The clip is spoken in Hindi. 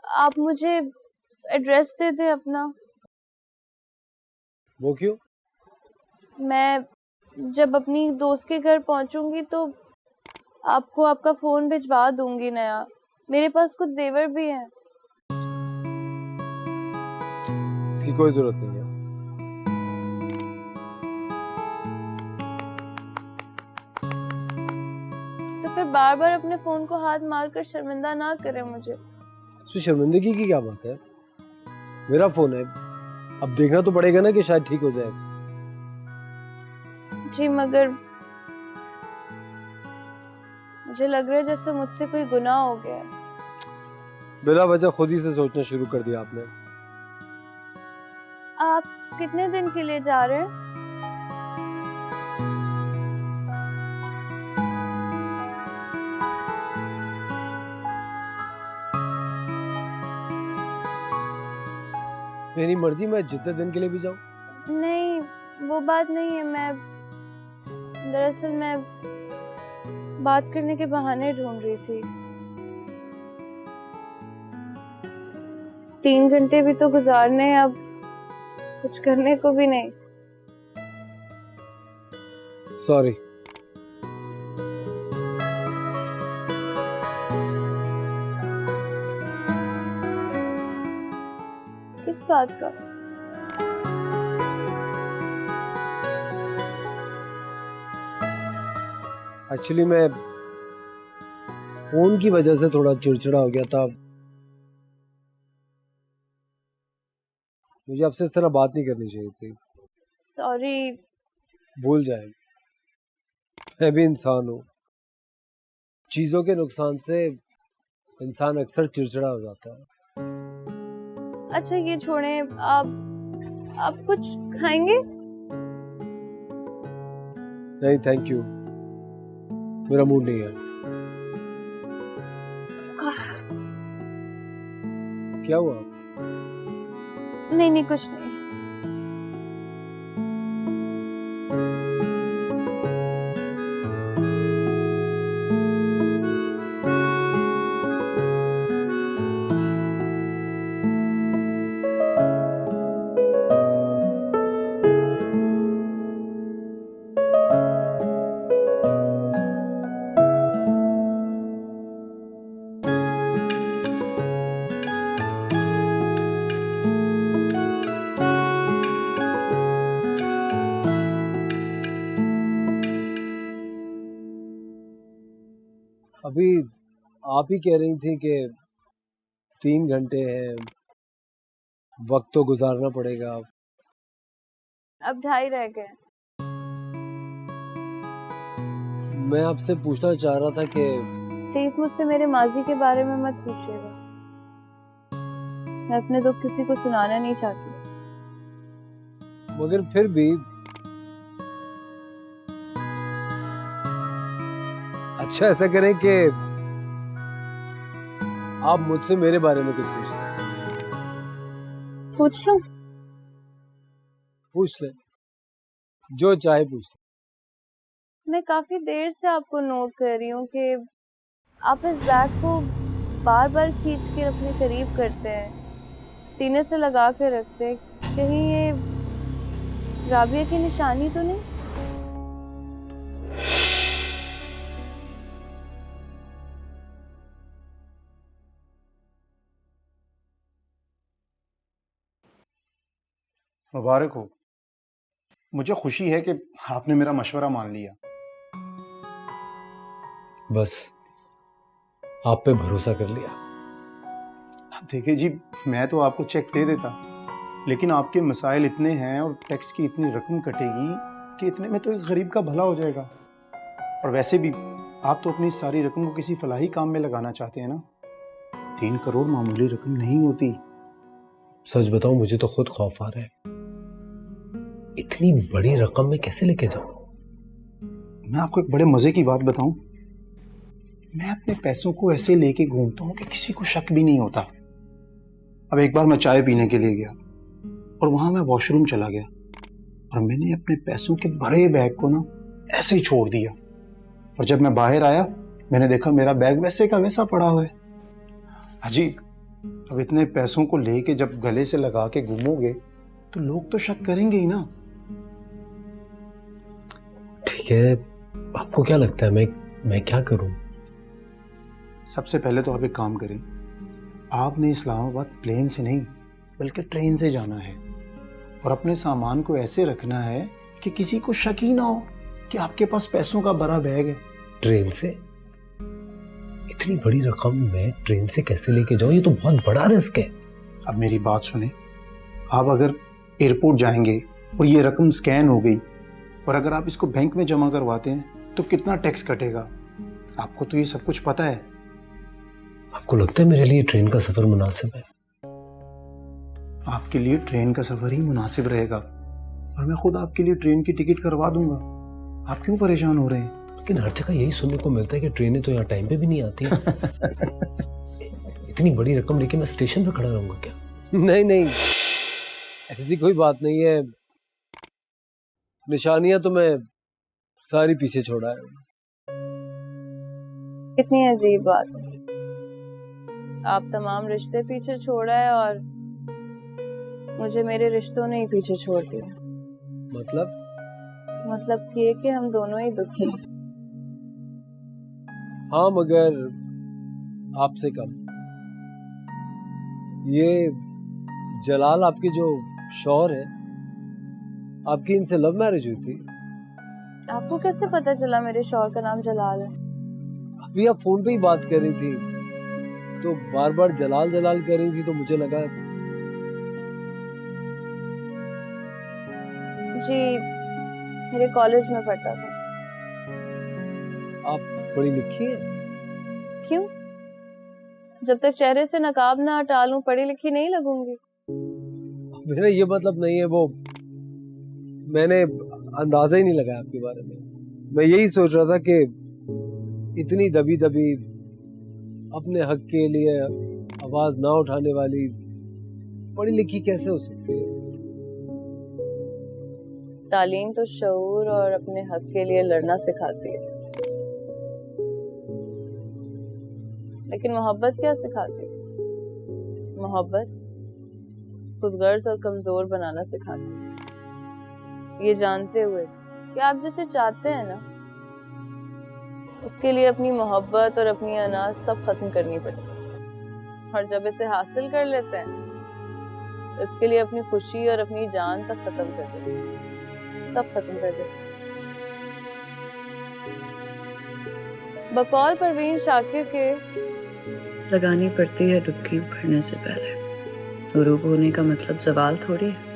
आप मुझे एड्रेस दे दें अपना। वो क्यों? मैं जब अपनी दोस्त के घर पहुंचूंगी तो आपको आपका फोन भिजवा दूंगी नया। मेरे पास कुछ जेवर भी हैं। इसकी कोई जरूरत नहीं है। तो फिर बार बार अपने फोन को हाथ मारकर शर्मिंदा ना करें मुझे। इसमें शर्मिंदगी की क्या बात है? मेरा फोन है, अब देखना तो पड़ेगा ना कि शायद ठीक हो जाए। जी मगर मुझे लग रहा है जैसे मुझसे कोई गुनाह हो गया है। बिला वजह खुद ही से सोचना शुरू कर दिया आपने। आप कितने दिन के लिए जा रहे हैं? मेरी मर्जी, मैं जितने दिन के लिए भी जाऊं। नहीं, वो बात नहीं है। दरअसल मैं बात करने के बहाने ढूंढ रही थी। 3 घंटे भी तो गुजारने, अब कुछ करने को भी नहीं। सॉरी। किस बात का? एक्चुअली मैं फोन की वजह से थोड़ा चिड़चिड़ा हो गया था। मुझे आपसे इस तरह बात नहीं करनी चाहिए थी। सॉरी। भूल जाए, मैं भी इंसान हूँ। चीजों के नुकसान से इंसान अक्सर चिड़चिड़ा हो जाता है। अच्छा ये छोड़ें, आप कुछ खाएंगे? नहीं थैंक यू, मेरा मूड नहीं है। क्या हुआ? नहीं नहीं, कुछ नहीं। अभी आप ही कह रही थी कि 3 घंटे हैं, वक्त तो गुजारना पड़ेगा। अब 2.5 रह गए। मैं आपसे पूछना चाह रहा था कि प्लीज मुझसे मेरे माजी के बारे में मत पूछिएगा। मैं अपने दुख किसी को सुनाना नहीं चाहती। मगर फिर भी अच्छा ऐसा करें कि आप मुझसे मेरे बारे में कुछ पूछ लो। पूछ ले, जो चाहे पूछ ले। मैं काफी देर से आपको नोट कर रही हूँ कि आप इस बैग को बार बार खींच के अपने करीब करते हैं, सीने से लगा के रखते हैं। कहीं ये राबिया की निशानी तो नहीं? मुबारक हो। मुझे खुशी है कि आपने मेरा मशवरा मान लिया। बस आप पे भरोसा कर लिया। देखिए जी, मैं तो आपको चेक दे देता, लेकिन आपके मसाइल इतने हैं और टैक्स की इतनी रकम कटेगी कि इतने में तो एक गरीब का भला हो जाएगा। और वैसे भी आप तो अपनी सारी रकम को किसी फलाही काम में लगाना चाहते हैं ना। 3 करोड़ मामूली रकम नहीं होती। सच बताऊं, मुझे तो खुद खौफ आ रहा है। इतनी बड़ी रकम में कैसे लेके जाऊं? मैं आपको एक बड़े मजे की बात बताऊं। मैं अपने पैसों को ऐसे लेके घूमता हूं कि किसी को शक भी नहीं होता। अब एक बार मैं चाय पीने के लिए गया और वहां मैं वॉशरूम चला गया और मैंने अपने पैसों के भरे बैग को ना ऐसे ही छोड़ दिया। और जब मैं बाहर आया, मैंने देखा मेरा बैग वैसे का वैसा पड़ा हुआ है। अजीब, अब इतने पैसों को लेके जब गले से लगा के घूमोगे तो लोग तो शक करेंगे ही ना। ठीक है, आपको क्या लगता है मैं क्या करूं? सबसे पहले तो आप एक काम करें, आपने इस्लामाबाद प्लेन से नहीं बल्कि ट्रेन से जाना है और अपने सामान को ऐसे रखना है कि किसी को शक ही ना हो कि आपके पास पैसों का बड़ा बैग है। ट्रेन से? इतनी बड़ी रकम मैं ट्रेन से कैसे लेके जाऊं? ये तो बहुत बड़ा रिस्क है। अब मेरी बात सुने, आप अगर एयरपोर्ट जाएंगे और ये रकम स्कैन हो गई और अगर आप इसको बैंक में जमा करवाते हैं तो कितना टैक्स कटेगा? आपको तो ये सब कुछ पता है। आपको लगता है मेरे लिए ट्रेन का सफर मुनासिब है? आपके लिए ट्रेन का सफर ही मुनासिब रहेगा और मैं खुद आपके लिए ट्रेन की टिकट करवा दूंगा। आप क्यों परेशान हो रहे हैं? लेकिन हर जगह यही सुनने को मिलता है कि ट्रेनें तो यहाँ टाइम पे भी नहीं आती। इतनी बड़ी रकम लेके मैं स्टेशन पे खड़ा रहूंगा क्या? नहीं नहीं, ऐसी कोई बात नहीं है। निशानियां तो मैं सारी पीछे छोड़ा है। कितनी अजीब बात है, आप तमाम रिश्ते पीछे छोड़ा है और मुझे मेरे रिश्तों ने ही पीछे छोड़ दिया। मतलब ये कि हम दोनों ही दुखी हैं। हाँ, मगर आपसे कम। ये जलाल आपके जो शौहर है, आपकी इनसे लव मैरिज हुई थी? आपको कैसे पता चला मेरे शौहर का नाम जलाल है? अभी आप फोन पे ही बात कर रही थी तो बार बार जलाल जलाल कर रही थी तो मुझे लगा। जी, मेरे कॉलेज में पढ़ता था। आप पढ़ी लिखी है? क्यों? जब तक चेहरे से नकाब ना हटा लूं पढ़ी लिखी नहीं लगूंगी। मेरा ये मतलब नहीं है, वो मैंने अंदाजा ही नहीं लगाया आपके बारे में। मैं यही सोच रहा था कि इतनी दबी दबी अपने हक के लिए आवाज ना उठाने वाली पढ़ी लिखी कैसे हो सकती है? तालीम तो शऊर और अपने हक के लिए लड़ना सिखाती है, लेकिन मोहब्बत क्या सिखाती है? मोहब्बत खुदगर्ज और कमजोर बनाना सिखाती है, ये जानते हुए कि आप जिसे चाहते हैं ना उसके लिए अपनी मोहब्बत और अपनी अनाज सब खत्म करनी पड़ती है, और जब इसे हासिल कर लेते हैं तो इसके लिए अपनी खुशी और अपनी जान तक खत्म कर देते हैं, सब खत्म कर देते हैं। बकौल परवीन शाकिर के लगानी पड़ती है डुबकी भरने से पहले। गुरूब होने का मतलब जवाल थोड़ी है।